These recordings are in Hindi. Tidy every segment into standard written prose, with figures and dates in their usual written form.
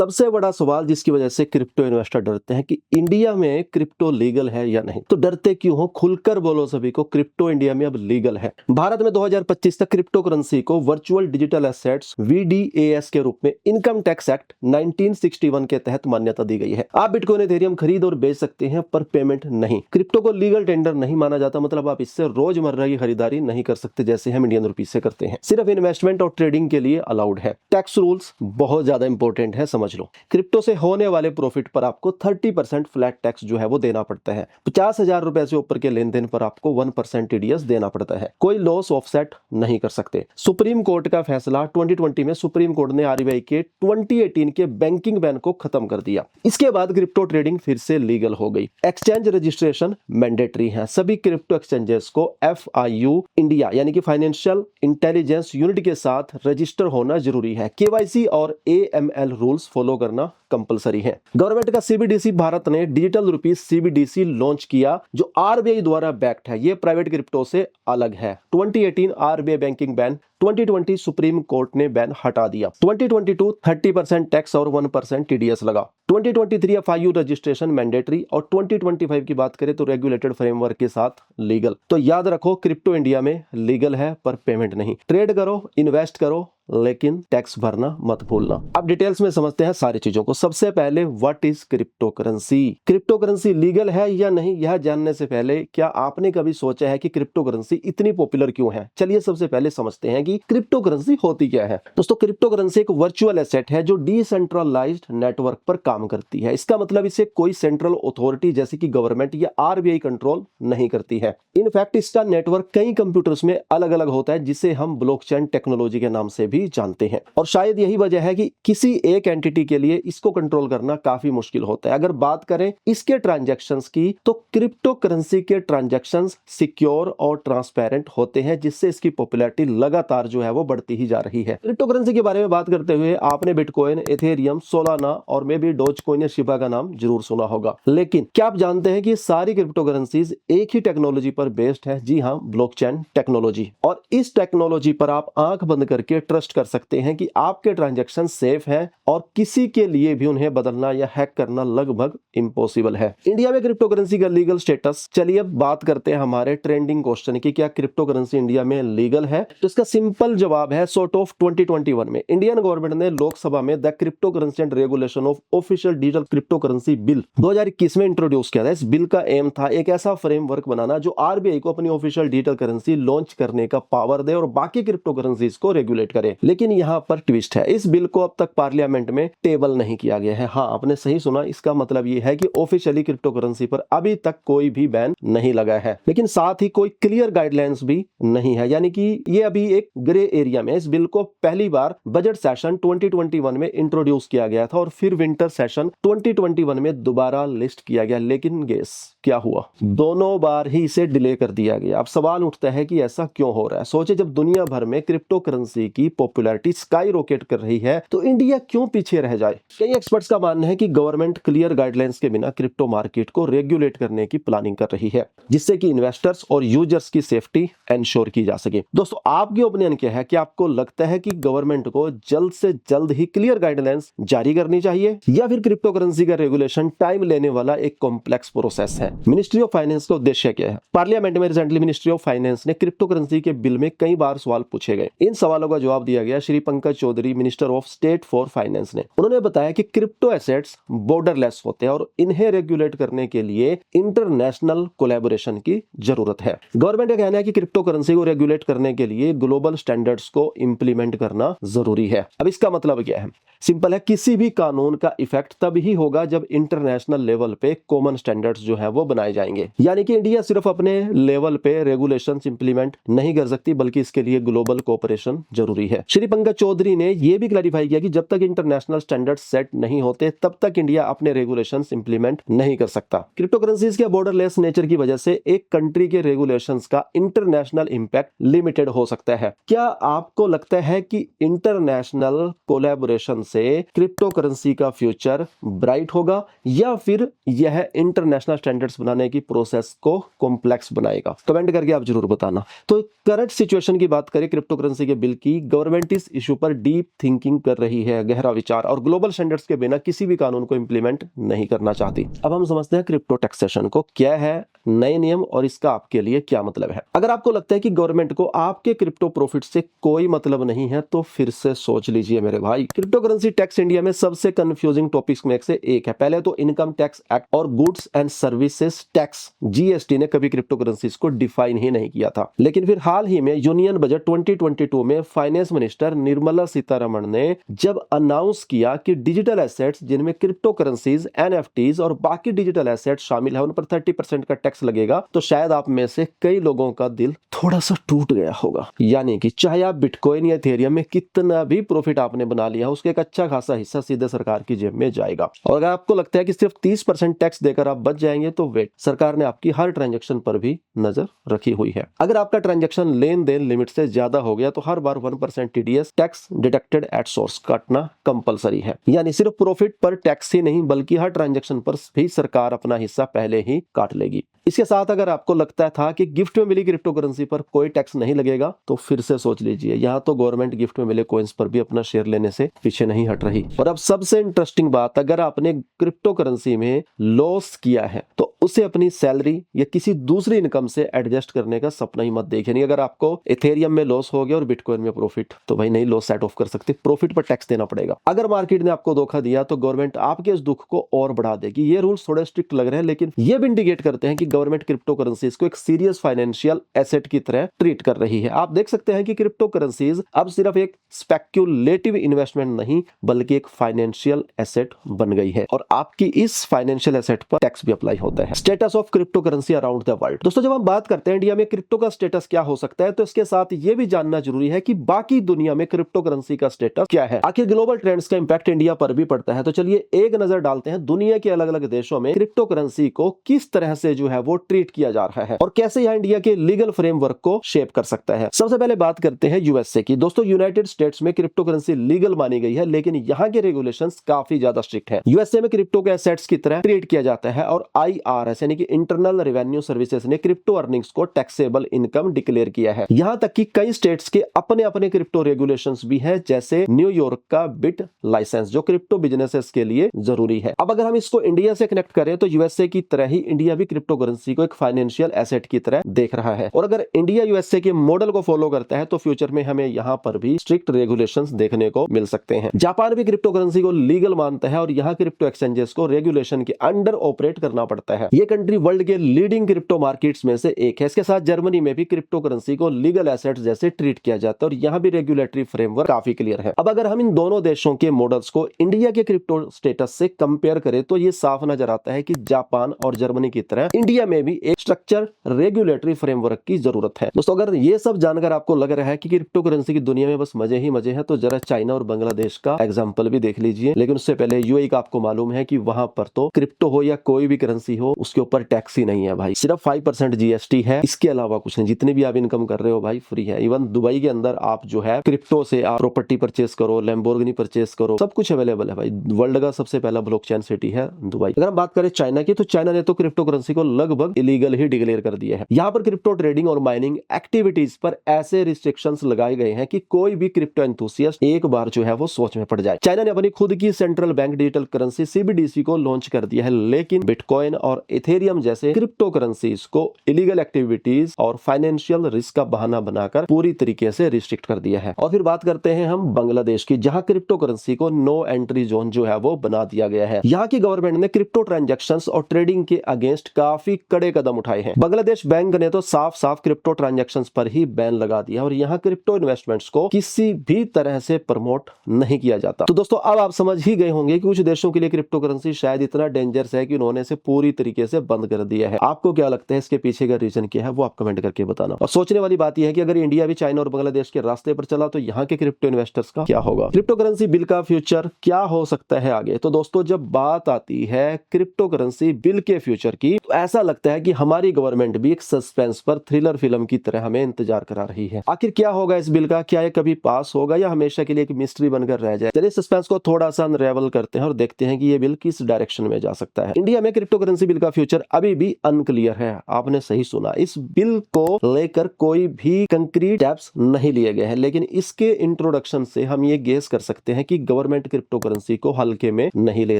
सबसे बड़ा सवाल जिसकी वजह से क्रिप्टो इन्वेस्टर डरते हैं कि इंडिया में क्रिप्टो लीगल है या नहीं। तो डरते क्यों हो, खुलकर बोलो सभी को, क्रिप्टो इंडिया में अब लीगल है। भारत में 2025 तक क्रिप्टो करेंसी को वर्चुअल डिजिटल एसेट्स VDAS के रूप में इनकम टैक्स एक्ट 1961 के तहत मान्यता दी गई है। आप बिटकॉइन इथेरियम खरीद और बेच सकते हैं पर पेमेंट नहीं। क्रिप्टो को लीगल टेंडर नहीं माना जाता, मतलब आप इससे रोजमर्रा की खरीदारी नहीं कर सकते जैसे हम इंडियन रुपीज से करते हैं। सिर्फ इन्वेस्टमेंट और ट्रेडिंग के लिए अलाउड है। टैक्स रूल्स बहुत ज्यादा इंपॉर्टेंट है, समझ लो। क्रिप्टो से होने वाले प्रॉफिट पर आपको 30% फ्लैट टैक्स जो है वो देना पड़ता है। 50,000 रुपए से ऊपर के लेन देन पर आपको 1% TDS देना पड़ता है। कोई लॉस ऑफसेट नहीं कर सकते। सुप्रीम कोर्ट का फैसला 2020 में सुप्रीम कोर्ट ने RBI के 2018 के बैंकिंग बैन को खत्म कर दिया। इसके बाद क्रिप्टो ट्रेडिंग फिर से लीगल हो गई। एक्सचेंज रजिस्ट्रेशन मैंडेटरी है। सभी क्रिप्टो एक्सचेंजेस को FIU इंडिया यानी कि फाइनेंशियल इंटेलिजेंस यूनिट के साथ रजिस्टर होना जरूरी है। KYC और AML रूल्स फॉलो करना कंपलसरी है। गवर्नमेंट का CBDC भारत ने डिजिटल रुपीस CBDC लॉन्च किया जो RBI द्वारा बैक्ड है। ये प्राइवेट क्रिप्टो से अलग है। 2018 RBI banking ban, 2020 supreme court ने बैन हटा दिया। 2022 30% टैक्स और 1% TDS लगा। 2023 FIU रजिस्ट्रेशन मैंडेटरी और 2025 की बात करें तो रेगुलेटेड फ्रेमवर्क के साथ लीगल। तो याद रखो, क्रिप्टो इंडिया में लीगल है पर पेमेंट नहीं। ट्रेड करो, इन्वेस्ट करो, लेकिन टैक्स भरना मत भूलना। अब डिटेल्स में समझते हैं सारी चीजों को। सबसे पहले what is crypto currency. Crypto currency legal है या नहीं, यह जानने से पहले क्या आपने कभी सोचा है कि क्रिप्टो करेंसी इतनी पॉपुलर क्यों है। चलिए सबसे पहले समझते हैं कि क्रिप्टो करेंसी होती क्या है। दोस्तों, क्रिप्टो करेंसी एक वर्चुअल एसेट है जो डिसेंट्रलाइज्ड नेटवर्क पर काम करती है। इसका मतलब इसे कोई सेंट्रल अथॉरिटी जैसे कि गवर्नमेंट या RBI कंट्रोल नहीं करती है। इनफैक्ट इसका नेटवर्क कई कंप्यूटर्स में अलग अलग होता है जिसे हम ब्लॉकचेन टेक्नोलॉजी के नाम से भी जानते हैं। और शायद यही वजह है कि किसी एक एंटिटी के लिए इसको कंट्रोल करना काफी मुश्किल होता है। अगर बात करें इसके ट्रांजैक्शंस की तो क्रिप्टो करेंसी के ट्रांजैक्शंस सिक्योर और ट्रांसपेरेंट होते हैं जिससे इसकी पॉपुलैरिटी लगातार जो है वो बढ़ती ही जा रही है। क्रिप्टो करेंसी के बारे में बात करते हुए आपने बिटकॉइन, इथेरियम, सोलाना और मे बी डोजकॉइन या शिबा का नाम जरूर सुना होगा। लेकिन क्या आप जानते हैं कि सारी क्रिप्टो करेंसीज एक ही टेक्नोलॉजी पर बेस्ड है? जी हाँ, ब्लॉकचेन टेक्नोलॉजी। और इस टेक्नोलॉजी पर आप आंख बंद करके ट्रस्ट कर सकते हैं कि आपके ट्रांजैक्शन सेफ हैं और किसी के लिए भी उन्हें बदलना या हैक करना लगभग इम्पॉसिबल है। इंडिया में क्रिप्टो करेंसी का लीगल स्टेटस। चलिए अब बात करते हैं हमारे ट्रेंडिंग क्वेश्चन की, क्या क्रिप्टो करेंसी इंडिया में लीगल है। तो इसका सिंपल जवाब है सॉर्ट ऑफ 2021 में इंडियन गवर्नमेंट ने लोकसभा में the crypto currency and regulation of official digital crypto currency bill 2021 में इंट्रोड्यूस किया था। इस बिल का एम था एक ऐसा फ्रेमवर्क बनाना जो RBI को अपनी ऑफिशियल डिजिटल करेंसी लॉन्च करने का पावर दे और बाकी क्रिप्टो करेंसीज को रेगुलेट करे। लेकिन यहाँ पर ट्विस्ट है, इस बिल को अब तक पार्लियामेंट में टेबल नहीं किया गया है। हाँ, आपने सही सुना, इसका मतलब यह है कि ऑफिशियली क्रिप्टो करेंसी पर अभी तक कोई भी बैन नहीं लगा है। लेकिन साथ ही कोई क्लियर गाइडलाइंस भी नहीं है, यानी कि ये अभी एक ग्रे एरिया में। इस बिल को पहली बार बजट सेशन 2021 में इंट्रोड्यूस किया गया था और फिर विंटर सेशन 2021 में दोबारा लिस्ट किया गया। लेकिन गेस क्या हुआ, दोनों बार ही इसे डिले कर दिया गया। अब सवाल उठता है कि ऐसा क्यों हो रहा है। सोचे, जब दुनिया भर में क्रिप्टो करेंसी की पॉपुलैरिटी स्काई रॉकेट कर रही है तो इंडिया क्यों पीछे रह जाए। कई एक्सपर्ट्स का मानना है कि गवर्नमेंट क्लियर गाइडलाइंस के बिना क्रिप्टो मार्केट को रेगुलेट करने की प्लानिंग कर रही है जिससे कि इन्वेस्टर्स और यूजर्स की सेफ्टी एंश्योर की जा सके। दोस्तों, आपकी ओपिनियन क्या है कि आपको लगता है कि गवर्नमेंट को जल्द से जल्द ही क्लियर गाइडलाइंस जारी करनी चाहिए या फिर क्रिप्टो करेंसी का रेगुलेशन टाइम लेने वाला एक कॉम्प्लेक्स प्रोसेस है। मिनिस्ट्री ऑफ फाइनेंस का उद्देश्य क्या है। पार्लियामेंट में रिसेंटली मिनिस्ट्री ऑफ फाइनेंस ने क्रिप्टो करेंसी के बिल में कई बार सवाल पूछे गए। इन सवालों का जवाब दिया गया Shri Pankaj Chaudhary, minister of state for finance ने। उन्होंने बताया कि क्रिप्टो एसेट्स बॉर्डरलेस होते हैं और इन्हें रेगुलेट करने के लिए इंटरनेशनल कोलैबोरेशन की जरूरत है। गवर्नमेंट का कहना है कि क्रिप्टो करेंसी को रेगुलेट करने के लिए ग्लोबल स्टैंडर्ड्स को इंप्लीमेंट करना जरूरी है। अब इसका मतलब क्या है, सिंपल है, किसी भी कानून का इफेक्ट तभी होगा जब इंटरनेशनल लेवल पे कॉमन स्टैंडर्ड्स जो है वो बनाए जाएंगे। यानी कि इंडिया सिर्फ अपने लेवल पे रेगुलेशंस इंप्लीमेंट नहीं कर सकती बल्कि इसके लिए ग्लोबल कोऑपरेशन जरूरी है। श्री पंकज चौधरी ने यह भी क्लैरिफाई किया कि जब तक इंटरनेशनल स्टैंडर्ड्स सेट नहीं होते तब तक इंडिया अपने रेगुलेशंस इंप्लीमेंट नहीं कर सकता। क्रिप्टो करेंसीज के बॉर्डरलेस नेचर की वजह से एक कंट्री के रेगुलेशंस का इंटरनेशनल इंपैक्ट लिमिटेड हो सकता है। क्या आपको लगता है कि इंटरनेशनल कोलैबोरेशन से क्रिप्टो करेंसी का फ्यूचर ब्राइट होगा या फिर यह इंटरनेशनल स्टैंडर्ड्स बनाने की प्रोसेस को कॉम्प्लेक्स बनाएगा? कमेंट करके आप जरूर बताना। तो करंट सिचुएशन की बात करें क्रिप्टो करेंसी के बिल की, गवर्नमेंट इस इशू पर डीप थिंकिंग कर रही है, गहरा विचार, और ग्लोबल स्टैंडर्ड्स के बिना किसी भी कानून को इंप्लीमेंट नहीं करना चाहती। अब हम समझते हैं क्रिप्टो टैक्सेशन को क्या है, नए नियम और इसका आपके लिए क्या मतलब है। अगर आपको लगता है कि गवर्नमेंट को आपके क्रिप्टो प्रॉफिट से कोई मतलब नहीं है तो फिर से सोच लीजिए मेरे भाई। क्रिप्टो करेंसी टैक्स इंडिया में सबसे कंफ्यूजिंग टॉपिक्स में से एक है। पहले तो इनकम टैक्स एक्ट और goods and services tax GST ने कभी क्रिप्टो करेंसीज को डिफाइन ही नहीं किया था, लेकिन फिर हाल ही में यूनियन बजट 2022 में फाइनेंस मिनिस्टर निर्मला सीतारमण ने जब अनाउंस किया कि डिजिटल एसेट्स जिनमें क्रिप्टो करेंसीज, एनएफटीज और बाकी डिजिटल एसेट्स शामिल है उन पर 30% का टैक्स लगेगा, तो शायद आप में से कई लोगों का दिल थोड़ा सा टूट गया होगा। यानी कि चाहे आप बिटकॉइन या इथेरियम में कितना भी प्रॉफिट आपने बना लिया, उसके एक अच्छा खासा हिस्सा सीधे सरकार की जेब में जाएगा। और अगर आपको लगता है कि सिर्फ 30% टैक्स देकर आप बच जाएंगे तो वेट, सरकार ने आपकी हर ट्रांजैक्शन पर भी नजर रखी हुई है। अगर आपका ट्रांजैक्शन लेन देन लिमिट से ज्यादा हो गया तो हर बार 1% TDS tax deducted at source काटना कंपलसरी है। यानी सिर्फ प्रॉफिट पर टैक्स ही नहीं बल्कि हर ट्रांजैक्शन पर भी सरकार अपना हिस्सा पहले ही काट लेगी। इसके साथ अगर आपको लगता था कि गिफ्ट में मिली क्रिप्टो करेंसी पर कोई टैक्स नहीं लगेगा तो फिर से सोच लीजिए, यहां तो गवर्नमेंट गिफ्ट में मिले कॉइंस पर भी अपना शेयर लेने से पीछे नहीं हट रही। और अब सबसे इंटरेस्टिंग बात, अगर आपने क्रिप्टो करेंसी में लॉस किया है तो उसे अपनी सैलरी या किसी दूसरी इनकम से एडजस्ट करने का सपना ही मत देखिए। नहीं, अगर आपको इथेरियम में लॉस हो गया और बिटकॉइन में प्रॉफिट, तो भाई नहीं लॉस सेट ऑफ कर सकते, प्रॉफिट पर टैक्स देना पड़ेगा। अगर मार्केट ने आपको धोखा दिया तो गवर्नमेंट आपके इस दुख को और बढ़ा देगी। ये रूल्स थोड़े स्ट्रिक्ट लग रहे हैं लेकिन ये भी इंडिकेट करते हैं कि गवर्नमेंट क्रिप्टो करेंसीज को एक सीरियस फाइनेंशियल एसेट की तरह ट्रीट कर रही है। आप देख सकते हैं कि क्रिप्टो करेंसीज अब सिर्फ एक स्पेक्युलेटिव इन्वेस्टमेंट नहीं बल्कि एक फाइनेंशियल एसेट बन गई है और आपकी इस फाइनेंशियल एसेट पर टैक्स भी अप्लाई होता है। Status of crypto currency around the world. दोस्तों, जब हम बात करते हैं इंडिया में क्रिप्टो का स्टेटस क्या हो सकता है तो इसके साथ यह भी जानना जरूरी है कि बाकी दुनिया में क्रिप्टो करेंसी का स्टेटस क्या है। आखिर ग्लोबल ट्रेंड्स का इंपैक्ट इंडिया पर भी पड़ता है। तो चलिए एक नजर डालते हैं दुनिया के अलग अलग देशों में क्रिप्टो करेंसी को किस तरह से जो है वो ट्रीट किया जा रहा है और कैसे यह इंडिया के लीगल फ्रेमवर्क को शेप कर सकता है। सबसे पहले बात करते हैं यूएसए की। दोस्तों, यूनाइटेड स्टेट्स में क्रिप्टो करेंसी लीगल मानी गई है लेकिन यहाँ के रेगुलेशंस काफी ज्यादा स्ट्रिक्ट है। यूएसए में क्रिप्टो के एसेट्स की तरह ट्रीट किया जाता है और आईआरएस यानी कि इंटरनल रेवेन्यू सर्विसेज ने क्रिप्टो अर्निंग्स को टैक्सेबल इनकम डिक्लेयर किया है। यहाँ तक कि कई स्टेट्स के अपने अपने क्रिप्टो रेगुलेशंस भी है, जैसे न्यूयॉर्क का बिट लाइसेंस जो क्रिप्टो बिजनेसेस के लिए जरूरी है। अब अगर हम इसको इंडिया से कनेक्ट करें तो यूएसए की तरह ही इंडिया भी क्रिप्टो करेंसी को एक फाइनेंशियल एसेट की तरह देख रहा है और अगर इंडिया यूएसए के मॉडल को फॉलो करता है तो फ्यूचर में हमें यहाँ पर भी स्ट्रिक्ट रेगुलेशंस देखने को मिल सकते हैं। जापान भी क्रिप्टो करेंसी को लीगल मानता है और यहाँ क्रिप्टो एक्सचेंजेस को रेगुलेशन के अंडर ऑपरेट करना पड़ता है। ये कंट्री वर्ल्ड के लीडिंग क्रिप्टो मार्केट्स में से एक है। इसके साथ जर्मनी में भी क्रिप्टो करेंसी को लीगल एसेट जैसे ट्रीट किया जाता है और यहाँ भी रेगुलेटरी फ्रेमवर्क काफी क्लियर है। अब अगर हम इन दोनों देशों के मॉडल्स को इंडिया के क्रिप्टो स्टेटस से कंपेयर करें तो ये साफ नजर आता है कि जापान और जर्मनी की तरह इंडिया में भी एक स्ट्रक्चर रेगुलेटरी फ्रेमवर्क की जरूरत है। दोस्तों, अगर ये सब जानकर आपको लग रहा है कि क्रिप्टो करेंसी की दुनिया में बस मजे ही मजे हैं तो जरा चाइना और बांग्लादेश का एग्जांपल भी देख लीजिए। लेकिन उससे पहले यूएई का आपको मालूम है कि वहां पर तो क्रिप्टो हो या कोई भी करेंसी हो उसके ऊपर टैक्स ही नहीं है भाई, सिर्फ 5% जीएसटी है, इसके अलावा कुछ नहीं। जितनी भी आप इनकम कर रहे हो भाई फ्री है। इवन दुबई के अंदर आप जो है क्रिप्टो से आप प्रॉपर्टी परचेस करो, लैम्बोर्गिनी परचेस करो, सब कुछ अवेलेबल है भाई। वर्ल्ड का सबसे पहला ब्लॉकचेन सिटी है दुबई। अगर हम बात करें चाइना की तो चाइना ने तो क्रिप्टो करेंसी को लगभग इलीगल ही डिक्लेयर कर दिया है। यहाँ पर क्रिप्टो ट्रेडिंग और माइनिंग एक्टिविटीज पर ऐसे रिस्ट्रिक्शंस लगाए गए हैं कि कोई भी क्रिप्टो एंथुसियास्ट एक बार जो है वो सोच में पड़ जाए। चाइना ने अपनी खुद की central bank digital currency CBDC को लॉन्च कर दिया है लेकिन बिटकॉइन और इथेरियम जैसे क्रिप्टो करेंसीज को इलीगल एक्टिविटीज और फाइनेंशियल रिस्क का बहाना बनाकर पूरी तरीके से रिस्ट्रिक्ट कर दिया है। और फिर बात करते हैं हम बांग्लादेश की, जहां क्रिप्टो करेंसी को नो एंट्री जोन जो है वो बना दिया गया है। यहाँ की गवर्नमेंट ने क्रिप्टो ट्रांजैक्शंस और ट्रेडिंग के अगेंस्ट काफी कड़े कदम उठाए हैं। बांग्लादेश बैंक ने तो साफ साफ क्रिप्टो ट्रांजैक्शंस पर ही बैन लगा दिया और यहाँ क्रिप्टो इन्वेस्टमेंट्स को किसी भी तरह से प्रमोट नहीं किया जाता। तो दोस्तों, अब आप समझ ही गए होंगे कि कुछ देशों के लिए क्रिप्टो करेंसी शायद इतना डेंजरस है कि उन्होंने इसे पूरी तरीके से बंद कर दिया है। आपको क्या लगता है इसके पीछे का रीजन क्या है वो आप कमेंट करके बताना। और सोचने वाली बात यह है कि अगर इंडिया भी चाइना और बांग्लादेश के रास्ते पर चला तो यहाँ के क्रिप्टो इन्वेस्टर्स का क्या होगा? क्रिप्टो करेंसी बिल का फ्यूचर क्या हो सकता है आगे? तो दोस्तों, जब बात आती है क्रिप्टो करेंसी बिल के फ्यूचर की तो ऐसा लगता है कि हमारी गवर्नमेंट भी एक सस्पेंस पर थ्रिलर फिल्म की तरह हमें इंतजार करा रही है। आखिर क्या होगा इस बिल का, क्या ये कभी पास होगा या हमेशा के लिए एक मिस्ट्री बनकर रह जाए। चलिए सस्पेंस को थोड़ा सा अनरेवल करते हैं और देखते हैं कि ये बिल किस डायरेक्शन में जा सकता है। इंडिया में क्रिप्टो करेंसी बिल का फ्यूचर अभी भी अनक्लियर है। आपने सही सुना, इस बिल को लेकर कोई भी कंक्रीट स्टेप्स नहीं लिए गए हैं, लेकिन इसके इंट्रोडक्शन से हम ये गेस कर सकते हैं कि गवर्नमेंट क्रिप्टो करेंसी को हल्के में नहीं ले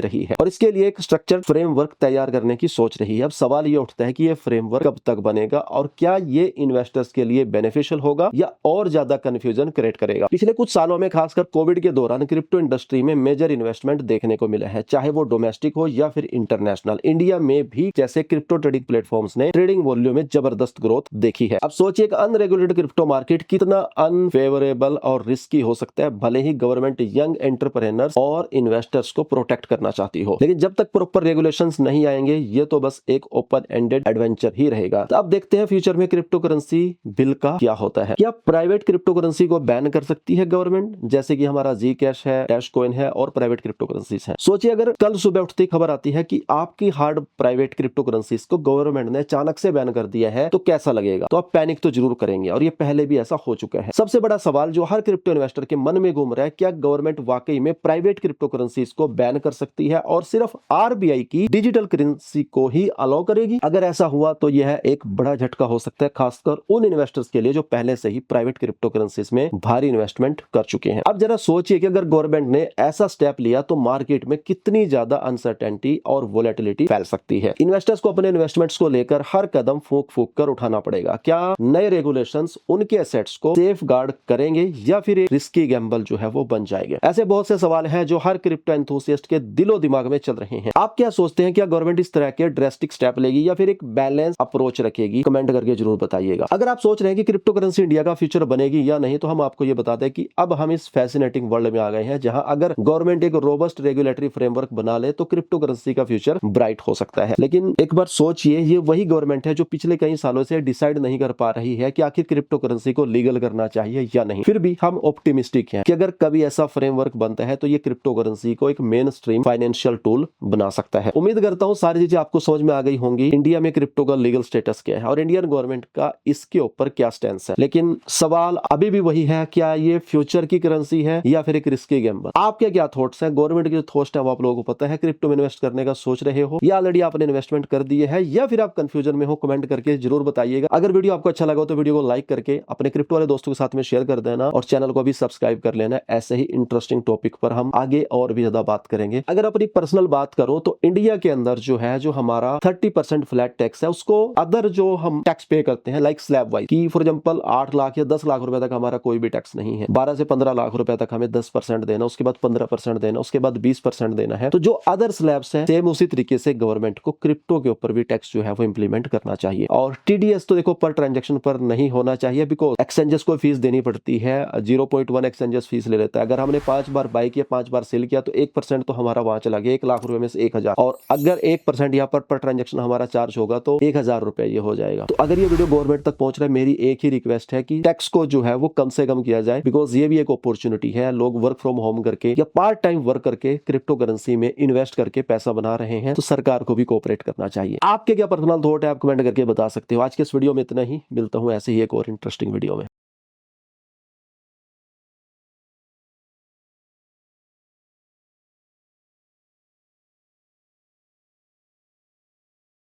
रही है और इसके लिए एक स्ट्रक्चर्ड फ्रेमवर्क तैयार करने की सोच रही है। अब सवाल ये उठता है कि ये फ्रेमवर्क कब तक बनेगा और क्या ये इन्वेस्टर्स के लिए बेनिफिशियल होगा या और ज्यादा कंफ्यूजन क्रिएट करेगा। पिछले कुछ सालों में खासकर कोविड के दौरान क्रिप्टो इंडस्ट्री में मेजर इन्वेस्टमेंट देखने को मिला है, चाहे वो डोमेस्टिक हो या फिर इंटरनेशनल। इंडिया में भी जैसे क्रिप्टो ट्रेडिंग प्लेटफॉर्म्स ने ट्रेडिंग वॉल्यूम में जबरदस्त ग्रोथ देखी है। अब सोचिए एक अनरेगुलेटेड क्रिप्टो मार्केट कितना अनफेवरेबल और रिस्की हो सकता है, भले ही गवर्नमेंट यंग एंटरप्रेन्योर्स और इन्वेस्टर्स को प्रोटेक्ट करना चाहती हो, लेकिन जब तक प्रॉपर रेगुलेशंस नहीं आएंगे ये तो बस एक ओपन एंडेड एडवेंचर ही रहेगा। तो अब देखते हैं फ्यूचर में क्रिप्टो करेंसी बिल का क्या होता है। क्या प्राइवेट क्रिप्टो करेंसी को बैन कर सकती है गवर्नमेंट, जैसे कि हमारा जी कैश है, डैश कॉइन है और प्राइवेट क्रिप्टो करेंसीज है। सोचिए अगर कल सुबह उठती खबर आती है कि आपकी हार्ड प्राइवेट क्रिप्टो करेंसीज को गवर्नमेंट ने अचानक से बैन कर दिया है, तो कैसा लगेगा। तो आप पैनिक तो जरूर करेंगे और ये पहले भी ऐसा हो चुका है। सबसे बड़ा सवाल जो हर क्रिप्टो इन्वेस्टर के मन में घूम रहा है, क्या गवर्नमेंट वाकई में प्राइवेट क्रिप्टो करेंसीज को बैन कर सकती है और सिर्फ आरबीआई की डिजिटल करेंसी को ही अलाउ करेगी। अगर ऐसा हुआ तो यह एक बड़ा झटका हो सकता है, खासकर उन इन्वेस्टर्स के लिए जो पहले से ही प्राइवेट क्रिप्टो करेंसीज में भारी इन्वेस्टमेंट कर चुके हैं। अब जरा सोचिए कि अगर गवर्नमेंट ने ऐसा स्टेप लिया तो मार्केट में कितनी ज्यादा अनसर्टेनिटी और वोलेटिलिटी फैल सकती है। इन्वेस्टर्स को अपने इन्वेस्टमेंट्स को लेकर हर कदम फूंक फूंक कर उठाना पड़ेगा। क्या नए रेगुलेशंस उनके एसेट्स को सेफ गार्ड करेंगे या फिर एक रिस्की गैम्बल जो है वो बन जाएंगे। ऐसे बहुत से सवाल हैं जो हर क्रिप्टो एंथुसियास्ट के दिलो दिमाग में चल रहे हैं। आप क्या सोचते हैं, क्या गवर्नमेंट इस तरह के ड्रेस्टिक स्टेप लेगी या फिर एक बैलेंस अप्रोच रखेगी? कमेंट करके जरूर बताइएगा। अगर आप सोच रहे हैं कि क्रिप्टो करेंसी इंडिया का फ्यूचर बनेगी या नहीं, तो हम आपको ये बता दें कि अब हम इस फैसिनेटिंग वर्ल्ड में आ गए हैं जहां अगर गवर्नमेंट एक रोबस्ट रेगुलेटरी फ्रेमवर्क बना ले तो क्रिप्टो करेंसी का फ्यूचर ब्राइट हो सकता है। लेकिन एक बार सोचिए, ये वही गवर्नमेंट है जो पिछले कई सालों से डिसाइड नहीं कर पा रही है कि आखिर क्रिप्टो करेंसी को लीगल करना चाहिए या नहीं। फिर भी हम ऑप्टिमिस्टिक हैं कि अगर कभी ऐसा फ्रेमवर्क बनता है तो ये क्रिप्टो करेंसी को एक मेन स्ट्रीम फाइनेंशियल टूल बना सकता है। उम्मीद करता हूं सारी चीजें आपको समझ में आ गई होंगी। इंडिया में क्रिप्टो का लीगल स्टेटस क्या है और इंडियन गवर्नमेंट का इसके ऊपर क्या स्टैंड है। लेकिन सवाल अभी भी वही है, क्या ये फ्यूचर की करेंसी है या फिर एक रिस्की गैम्बल। आपके क्या थॉट्स हैं? गवर्नमेंट के जो थॉट्स हैं वो आप लोगों को पता है? क्रिप्टो में इन्वेस्ट करने का सोच रहे हो या ऑलरेडी आपने इन्वेस्टमेंट कर दिए है या फिर आप कंफ्यूजन में हो? कमेंट करके जरूर बताइएगा। अगर वीडियो आपको अच्छा लगा तो वीडियो को लाइक करके अपने क्रिप्टो वाले दोस्तों के साथ में शेयर कर देना और चैनल को भी सब्सक्राइब कर लेना। ऐसे ही इंटरेस्टिंग टॉपिक पर हम आगे और भी ज्यादा बात करेंगे। अगर अपनी पर्सनल बात करूं तो इंडिया के अंदर जो है, जो हमारा 30% फ्लैट टैक्स है, उसको अदर जो हम टैक्स पे करते हैं लाइक स्लैब वाइज की, फॉर एग्जांपल 8 लाख या 10 लाख रुपए तक हमारा कोई भी टैक्स नहीं है। 12 से 15 लाख रुपए तक हमें 10% देना, उसके बाद 15% देना, उसके बाद 20% देना है। तो जो अदर स्लैब्स है सेम उसी तरीके से गवर्नमेंट को क्रिप्टो के ऊपर भी टैक्स जो है वो इंप्लीमेंट करना चाहिए। और टीडीएस तो देखो पर ट्रांजेक्शन पर नहीं होना चाहिए, बिकॉज एक्सचेंजेस को फीस देनी पड़ती है। 0.1 एक्सचेंजेस फीस ले लेता है। अगर हमने 5 बार बाय किया, 5 बार सेल किया तो 1% तो हमारा वहां चला गया, 1 लाख रुपए में से 1000। और अगर 1% यहाँ पर ट्रांजेक्शन हमारा चार्ज होगा तो 1000 रुपए ये हो जाएगा। तो अगर ये वीडियो गवर्नमेंट तक पहुंच रहा है, मेरी एक ही रिक्वेस्ट है कि टैक्स को जो है वो कम से कम किया जाए, बिकॉज ये भी एक अपॉर्चुनिटी है। लोग वर्क फ्रॉम होम करके या पार्ट टाइम वर्क करके क्रिप्टो करेंसी में इन्वेस्ट करके पैसा बना रहे हैं, तो सरकार को भी कोऑपरेट करना चाहिए। आपके क्या पर्सनल थॉट है, आप कमेंट करके बता सकते हो। आज के इस वीडियो में इतना ही, मिलता हूं ऐसे ही एक और इंटरेस्टिंग वीडियो में।